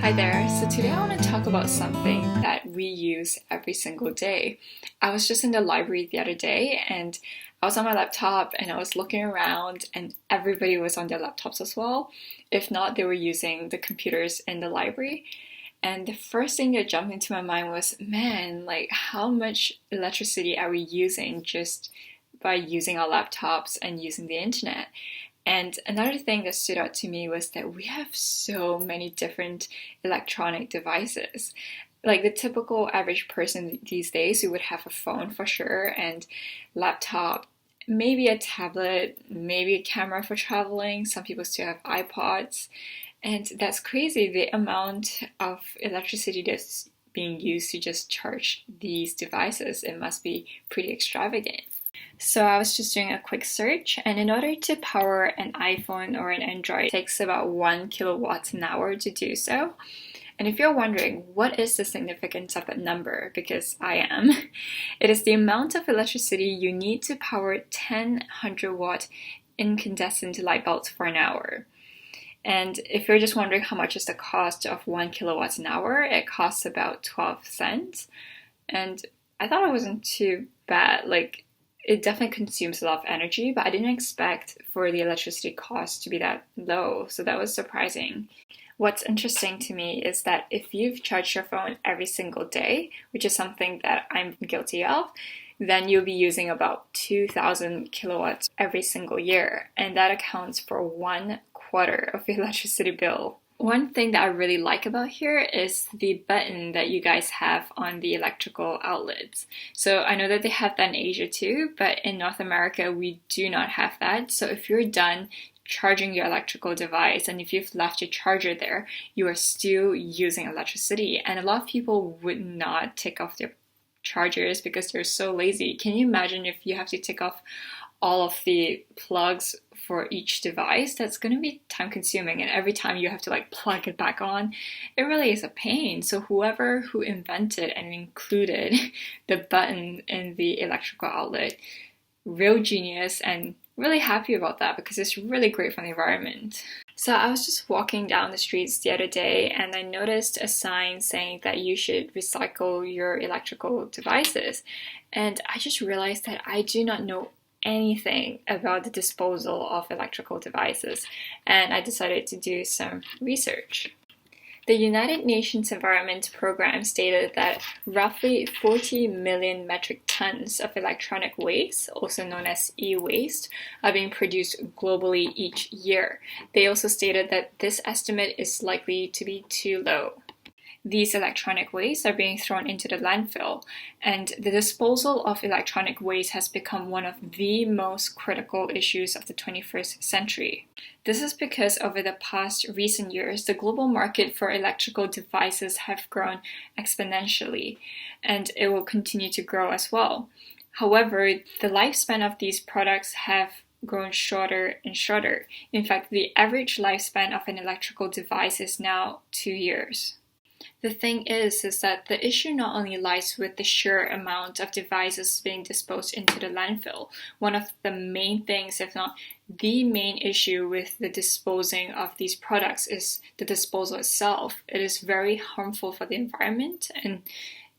Hi there. So today I want to talk about something that we use every single day. I was just in the library the other day and I was on my laptop and I was looking around and everybody was on their laptops as well. If not, they were using the computers in the library. And the first thing that jumped into my mind was, man, like how much electricity are we using just by using our laptops and using the internet? And another thing that stood out to me was that we have so many different electronic devices. Like the typical average person these days, we would have a phone for sure, and laptop, maybe a tablet, maybe a camera for traveling. Some people still have iPods. And that's crazy, the amount of electricity that's being used to just charge these devices. It must be pretty extravagant. So I was just doing a quick search, and in order to power an iPhone or an Android, it takes about 1 kilowatt an hour to do so. And if you're wondering what is the significance of that number, because I am, it is the amount of electricity you need to power 10 100-watt incandescent light bulbs for an hour. And if you're just wondering how much is the cost of 1 kilowatt an hour, it costs about 12 cents. And I thought it wasn't too bad. Like, it definitely consumes a lot of energy, but I didn't expect for the electricity cost to be that low, so that was surprising. What's interesting to me is that if you've charged your phone every single day, which is something that I'm guilty of, then you'll be using about 2,000 kilowatts every single year, and that accounts for 1/4 of your electricity bill. One thing that I really like about here is the button that you guys have on the electrical outlets. So I know that they have that in Asia too, but in North America, we do not have that. So if you're done charging your electrical device and if you've left your charger there, you are still using electricity. And a lot of people would not take off their chargers because they're so lazy. Can you imagine if you have to take off all of the plugs for each device? That's going to be time consuming, and every time you have to like plug it back on, it really is a pain. So whoever who invented and included the button in the electrical outlet, real genius, and really happy about that because it's really great for the environment. So I was just walking down the streets the other day and I noticed a sign saying that you should recycle your electrical devices. And I just realized that I do not know anything about the disposal of electrical devices, and I decided to do some research. The United Nations Environment Program stated that roughly 40 million metric tons of electronic waste, also known as e-waste, are being produced globally each year. They also stated that this estimate is likely to be too low. These electronic waste are being thrown into the landfill, and the disposal of electronic waste has become one of the most critical issues of the 21st century. This is because over the past recent years, the global market for electrical devices have grown exponentially, and it will continue to grow as well. However, the lifespan of these products have grown shorter and shorter. In fact, the average lifespan of an electrical device is now 2 years. The thing is that the issue not only lies with the sheer amount of devices being disposed into the landfill. One of the main things, if not the main issue with the disposing of these products is the disposal itself. It is very harmful for the environment and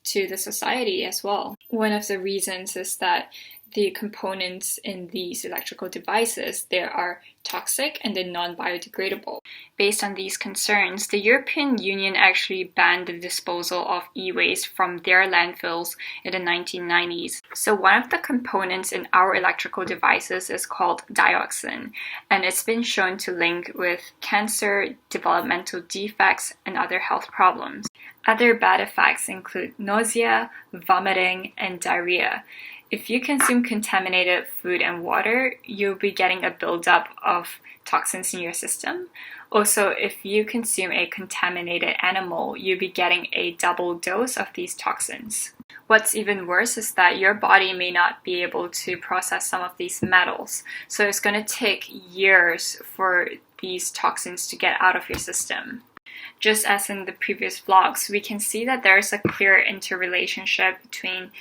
to the society as well. One of the reasons is that the components in these electrical devices, they are toxic and they're non-biodegradable. Based on these concerns, the European Union actually banned the disposal of e-waste from their landfills in the 1990s. So one of the components in our electrical devices is called dioxin, and it's been shown to link with cancer, developmental defects, and other health problems. Other bad effects include nausea, vomiting, and diarrhea. If you consume contaminated food and water, you'll be getting a buildup of toxins in your system. Also, if you consume a contaminated animal, you'll be getting a double dose of these toxins. What's even worse is that your body may not be able to process some of these metals. So it's going to take years for these toxins to get out of your system. Just as in the previous vlogs, we can see that there is a clear interrelationship between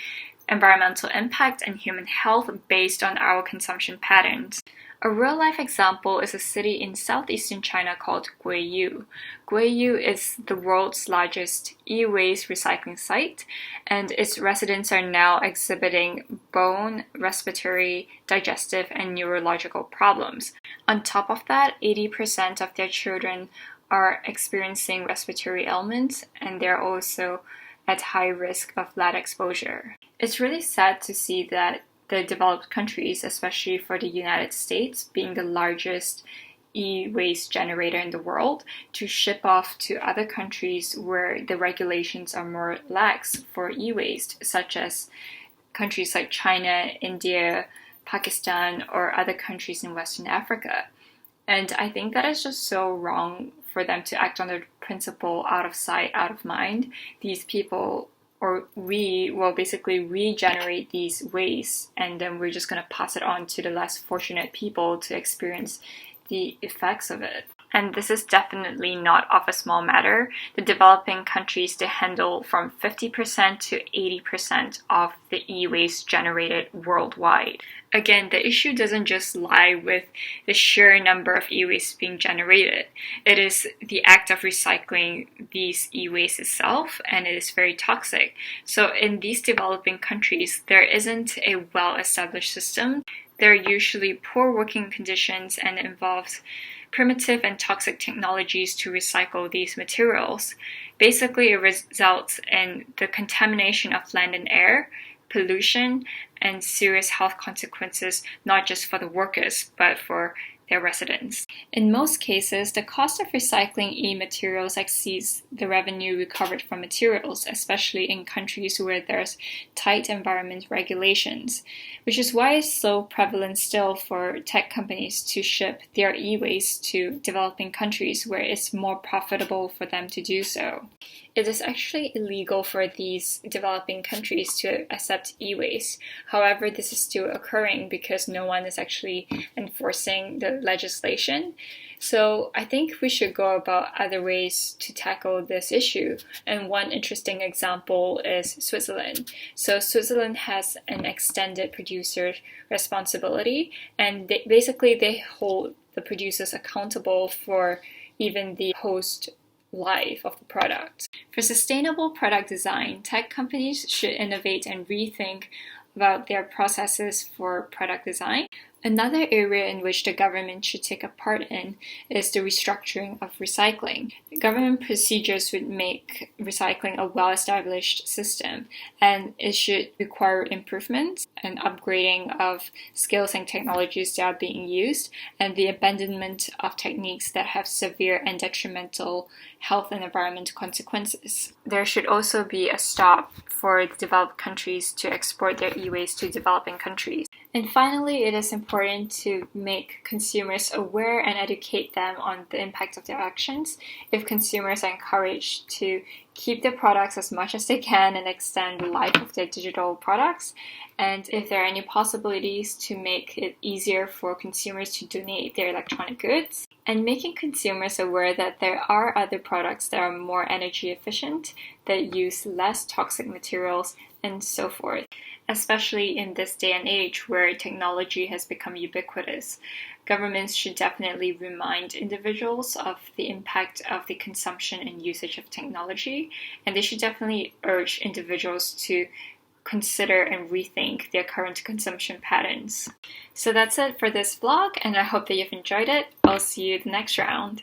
environmental impact and human health based on our consumption patterns. A real-life example is a city in southeastern China called Guiyu. Guiyu is the world's largest e-waste recycling site, and its residents are now exhibiting bone, respiratory, digestive, and neurological problems. On top of that, 80% of their children are experiencing respiratory ailments, and they're also at high risk of lead exposure. It's really sad to see that the developed countries, especially for the United States, being the largest e-waste generator in the world, to ship off to other countries where the regulations are more lax for e-waste, such as countries like China, India, Pakistan, or other countries in Western Africa. And I think that is just so wrong for them to act on the principle out of sight, out of mind. These people, or we, will basically regenerate these wastes, and then we're just going to pass it on to the less fortunate people to experience the effects of it. And this is definitely not of a small matter. The developing countries, they handle from 50% to 80% of the e-waste generated worldwide. Again, the issue doesn't just lie with the sheer number of e-waste being generated. It is the act of recycling these e-waste itself, and it is very toxic. So in these developing countries, there isn't a well-established system. There are usually poor working conditions, and it involves primitive and toxic technologies to recycle these materials. Basically, it results in the contamination of land and air, pollution, and serious health consequences, not just for the workers, but for their residents. In most cases, the cost of recycling e-materials exceeds the revenue recovered from materials, especially in countries where there's tight environment regulations, which is why it's so prevalent still for tech companies to ship their e-waste to developing countries where it's more profitable for them to do so. It is actually illegal for these developing countries to accept e-waste. However, this is still occurring because no one is actually enforcing the legislation. So I think we should go about other ways to tackle this issue. And one interesting example is Switzerland. So Switzerland has an extended producer responsibility, and they hold the producers accountable for even the post life of the product. For sustainable product design, tech companies should innovate and rethink about their processes for product design. Another area in which the government should take a part in is the restructuring of recycling. Government procedures would make recycling a well-established system, and it should require improvements and upgrading of skills and technologies that are being used, and the abandonment of techniques that have severe and detrimental health and environmental consequences. There should also be a stop for the developed countries to export their e-waste to developing countries. And finally, it is important to make consumers aware and educate them on the impact of their actions. If consumers are encouraged to keep their products as much as they can and extend the life of their digital products, and if there are any possibilities to make it easier for consumers to donate their electronic goods, and making consumers aware that there are other products that are more energy efficient, that use less toxic materials, and so forth. Especially in this day and age where technology has become ubiquitous, governments should definitely remind individuals of the impact of the consumption and usage of technology, and they should definitely urge individuals to consider and rethink their current consumption patterns. So that's it for this vlog, and I hope that you've enjoyed it. I'll see you the next round.